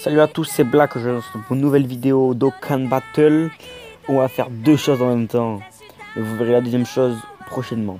Salut à tous, c'est Black, je lance une nouvelle vidéo d'Okan Battle. On va faire deux choses en même temps. Et vous verrez la deuxième chose prochainement,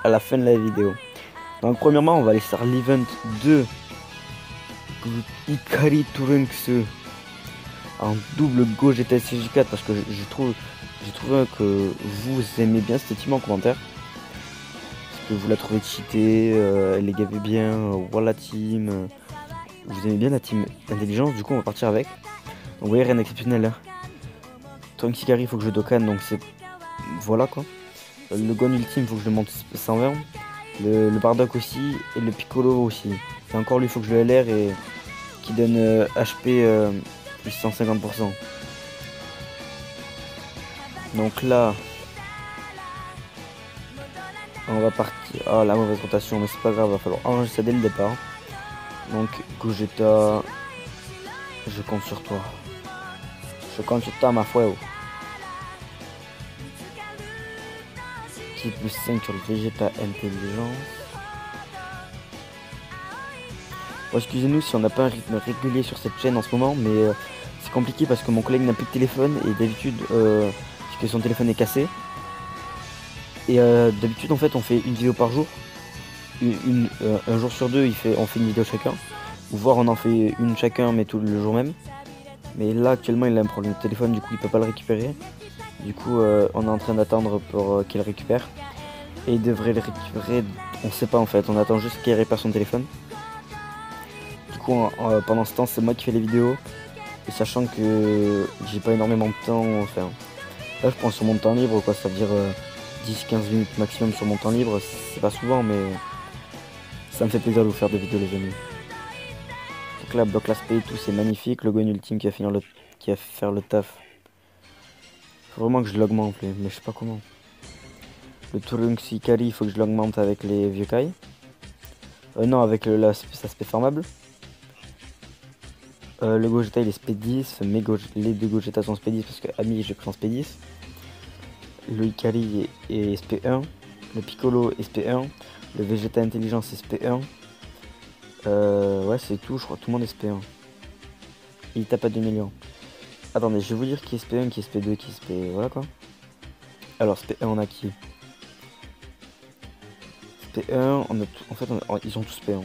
à la fin de la vidéo. Donc premièrement, on va aller faire l'event de Ikari Trunks en double Gogeta SG4 parce que j'ai trouvé que vous aimez bien cette team en commentaire. Parce que vous la trouvez cheatée, elle les gavait bien, voilà team. Vous aimez bien la team intelligence, du coup on va partir avec. Donc vous voyez, rien d'exceptionnel là. Trunks Ikari, il faut que je Dokkan, donc c'est... Voilà quoi. Le Gon Ultime, il faut que je le monte 120. Le Bardock aussi, et le Piccolo aussi. Et encore lui, il faut que je le LR et qui donne HP plus 150%. Donc là... On va partir... Ah, la mauvaise rotation, mais c'est pas grave, il va falloir enregistrer dès le départ. Donc Gogeta, je compte sur toi. Je compte sur toi, ma foi. Qui plus 5 sur le Vegeta intelligence. Bon, excusez-nous si on n'a pas un rythme régulier sur cette chaîne en ce moment, mais c'est compliqué parce que mon collègue n'a plus de téléphone et d'habitude, c'est que son téléphone est cassé. Et d'habitude, en fait, on fait une vidéo par jour. Un jour sur deux, on fait une vidéo chacun. Ou voire on en fait une chacun, mais tout le jour même. Mais là, actuellement, il a un problème de téléphone, du coup, il peut pas le récupérer. Du coup, on est en train d'attendre pour qu'il récupère. Et il devrait le récupérer, on sait pas en fait, on attend juste qu'il récupère son téléphone. Du coup, pendant ce temps, c'est moi qui fais les vidéos. Et sachant que j'ai pas énormément de temps, enfin, là je prends sur mon temps libre, quoi, ça veut dire 10-15 minutes maximum sur mon temps libre. C'est pas souvent, mais ça me fait plaisir de vous faire des vidéos, les amis. Donc là, bloc l'aspect et tout, c'est magnifique. Le Gon Ultime qui va faire le taf. Faut vraiment que je l'augmente, mais je sais pas comment. Le Trunks Ikari, il faut que je l'augmente avec les vieux Kai. Non, avec l'aspect formable. Le Gogeta il est SP 10, mais les deux Gogeta sont SP 10 parce que Ami j'ai pris en SP 10. Le Ikari est SP 1. Le Piccolo est SP 1. Le Vegeta Intelligence est SP 1. Ouais, c'est tout, je crois que tout le monde est SP 1. Il tape à 2 millions. Attendez, je vais vous dire qui est SP 1, qui est SP 2, qui est SP... Voilà quoi. Alors, SP 1, on a qui? SP1, on a tout... En fait, ils sont tous SP1.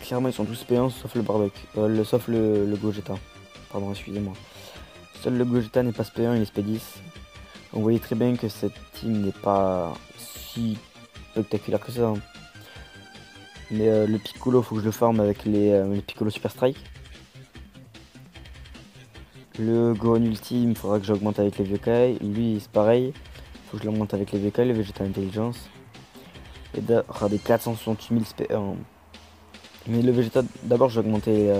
Clairement, ils sont tous SP1 sauf le Bardock. Sauf le Gogeta. Pardon, excusez-moi. Seul le Gogeta n'est pas SP1, il est SP10. Vous voyez très bien que cette team n'est pas si spectaculaire que ça. Hein. Mais le Piccolo, faut que je le farme avec les Piccolo Super Strike. Le Gohan Ultime, faudra que j'augmente avec les vieux Kai. Lui, c'est pareil. Faut que je l'augmente avec les vieux Kai, le Vegeta Intelligence. Et des 468 000 SP1. Mais le Vegeta, d'abord, j'ai augmenté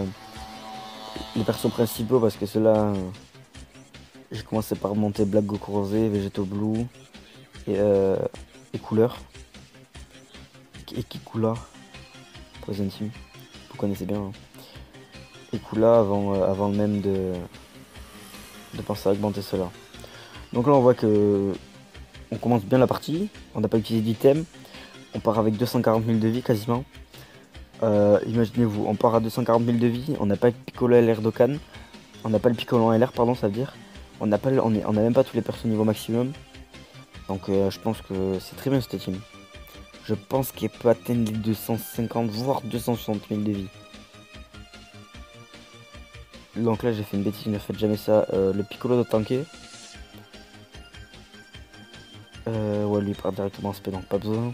les persos principaux parce que ceux-là, j'ai commencé par monter Black Goku Rosé, Vegeto Blue et Couleur. Et Kikula, Poison Team, vous connaissez bien. Hein. Et Kula avant même de penser à augmenter cela. Donc là on voit que on commence bien la partie, on n'a pas utilisé d'item, on part avec 240 000 de vie quasiment. Imaginez-vous, on part à 240 000 de vie, on n'a pas le Piccolo LR Dokkan, on n'a pas le Piccolo en LR pardon, ça veut dire. On n'a même pas tous les persos niveau maximum. Donc je pense que c'est très bien cette team. Je pense qu'elle peut atteindre les 250 voire 260 000 de vie. Donc là j'ai fait une bêtise, ne faites jamais ça. Le Piccolo doit tanker. Ouais, lui il part directement en SP, donc pas besoin.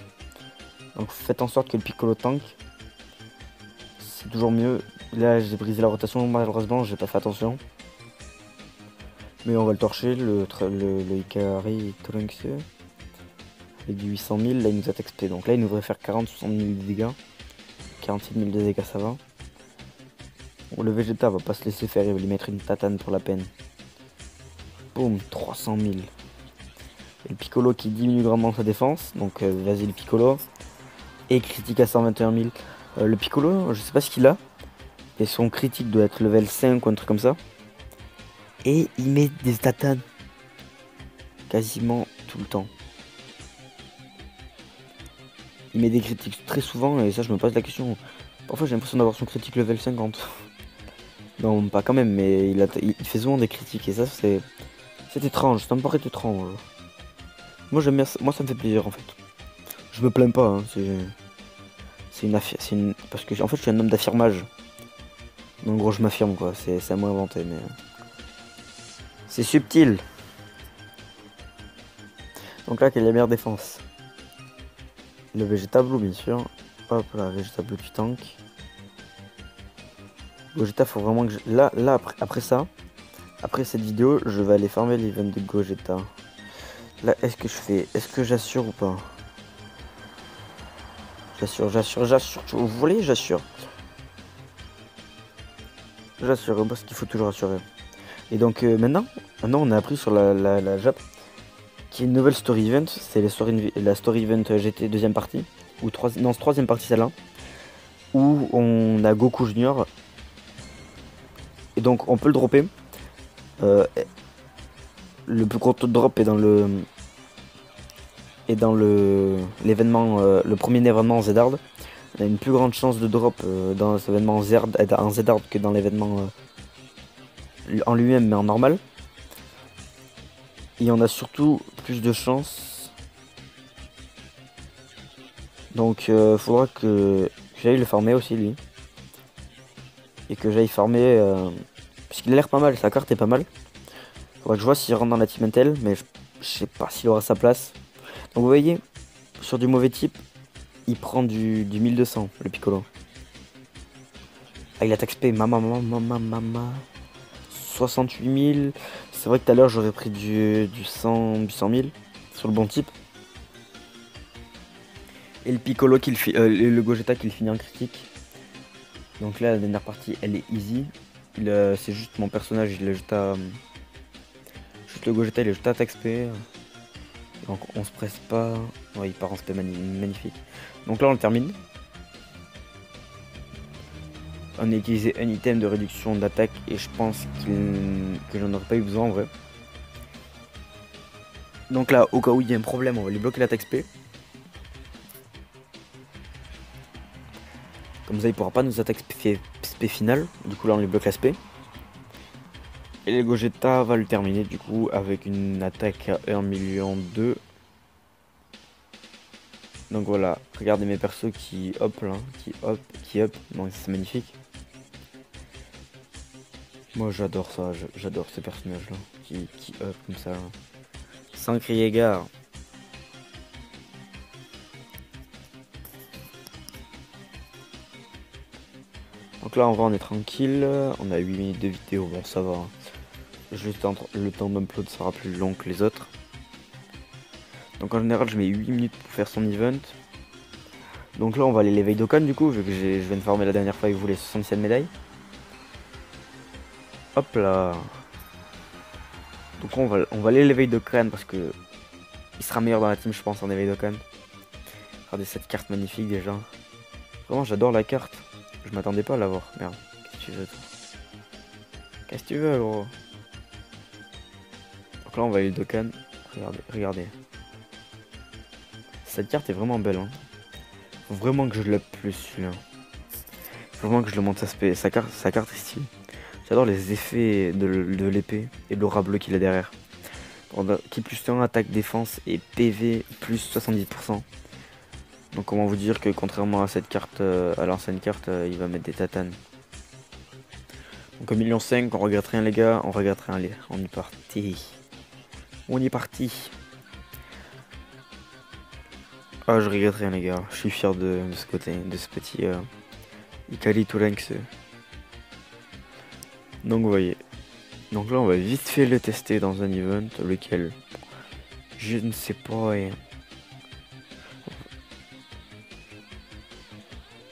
Donc faites en sorte que le Piccolo tank. C'est toujours mieux. Là j'ai brisé la rotation, malheureusement j'ai pas fait attention. Mais on va le torcher, le Ikari Trunks. Avec du 800 000, là il nous attaque XP. Donc là il devrait faire 40-60 000 de dégâts. 46 000 de dégâts, ça va. Bon, le Vegeta va pas se laisser faire, il va lui mettre une tatane pour la peine. Boum, 300 000. Et le Piccolo qui diminue grandement sa défense. Donc vas-y le Piccolo. Et critique à 121 000. Le Piccolo, je sais pas ce qu'il a. Et son critique doit être level 5 ou un truc comme ça. Et il met des tatanes. Quasiment tout le temps. Il met des critiques très souvent et ça je me pose la question. Parfois j'ai l'impression d'avoir son critique level 50. Non, pas quand même, mais il fait souvent des critiques et ça c'est étrange, ça me paraît étrange. Moi j'aime bien, moi ça me fait plaisir en fait. Je me plains pas, hein, parce que en fait je suis un homme d'affirmage. Donc en gros je m'affirme quoi, c'est à moi inventé mais c'est subtil. Donc là quelle est la meilleure défense? Le Vegeta Blue bien sûr. Hop là, Vegeta Blue qui tank. Gogeta faut vraiment que je... Là après ça, après cette vidéo, je vais aller farmer l'event de Gogeta. Là est-ce que j'assure ou pas? J'assure. Vous voulez, j'assure. J'assure parce qu'il faut toujours assurer. Et donc maintenant on a appris sur la Jap qui est une nouvelle story event, c'est la story event GT deuxième partie ou troisième partie celle-là où on a Goku Junior et donc on peut le dropper. Le plus gros taux de drop est dans l'événement, le premier événement Zard. On a une plus grande chance de drop dans cet événement Zard que dans l'événement en lui-même mais en normal. Et on a surtout plus de chance. Donc faudra que j'aille le farmer aussi lui. Et que j'aille farmer puisqu'il a l'air pas mal, sa carte est pas mal. Faudra que je vois s'il rentre dans la team Intel, mais je sais pas s'il aura sa place. Donc vous voyez, sur du mauvais type, il prend du 1200 le Piccolo. Ah il attaque SP, mama. 68 000. C'est vrai que tout à l'heure j'aurais pris du 100 000 sur le bon type. Et le Piccolo le Gogeta qui le finit en critique. Donc là la dernière partie elle est easy. C'est juste mon personnage, il est juste à... Juste le Gogeta il est juste à attaque SP. Donc on se presse pas. Ouais il part en SP magnifique. Donc là on le termine. On a utilisé un item de réduction d'attaque et je pense que j'en aurais pas eu besoin en vrai. Donc là, au cas où il y a un problème, on va lui bloquer l'attaque SP. Comme ça, il pourra pas nous attaquer SP finale. Du coup, là, on lui bloque la SP. Et le Gogeta va le terminer du coup avec une attaque à 1 million 2. Donc voilà, regardez mes persos qui hop là, qui up. Donc c'est magnifique. Moi j'adore ça, j'adore ces personnages là, qui up comme ça. Sans crier gare. Donc là on est tranquille, on a 8 minutes de vidéo, bon ça va. Juste le temps d'upload sera plus long que les autres. Donc en général je mets 8 minutes pour faire son event. Donc là on va aller l'éveil Dokkan du coup, vu que je viens de farmer la dernière fois avec vous les 77 médailles. Hop là. Donc on va aller l'éveil Dokkan parce que il sera meilleur dans la team je pense en éveil Dokkan. Regardez cette carte magnifique déjà. Vraiment j'adore la carte. Je m'attendais pas à l'avoir. Merde. Qu'est-ce que tu veux toi? Qu'est-ce que tu veux gros? Donc là on va aller le Dokkan. Regardez. Cette carte est vraiment belle hein. Faut vraiment que je l'up plus celui-là. Faut vraiment que je le monte sa carte est stylée. J'adore les effets de l'épée et l'aura bleue qu'il a derrière. Qui plus 1 attaque défense et PV plus 70%. Donc comment vous dire que contrairement à cette carte, à l'ancienne carte, il va mettre des tatanes. Donc 1,5 million, on regrette rien les gars, on regrette rien les. On y parti. On y parti. Ah je regrette rien les gars, je suis fier de ce côté, de ce petit Ikari Turanks. Donc vous voyez. Donc là on va vite fait le tester dans un event, lequel je ne sais pas.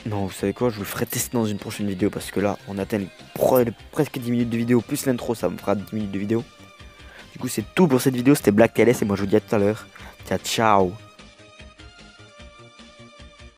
Non vous savez quoi, je vous le ferai tester dans une prochaine vidéo parce que là on atteint presque 10 minutes de vidéo plus l'intro, ça me fera 10 minutes de vidéo. Du coup c'est tout pour cette vidéo, c'était Black TLS et moi je vous dis à tout à l'heure. Ciao ciao.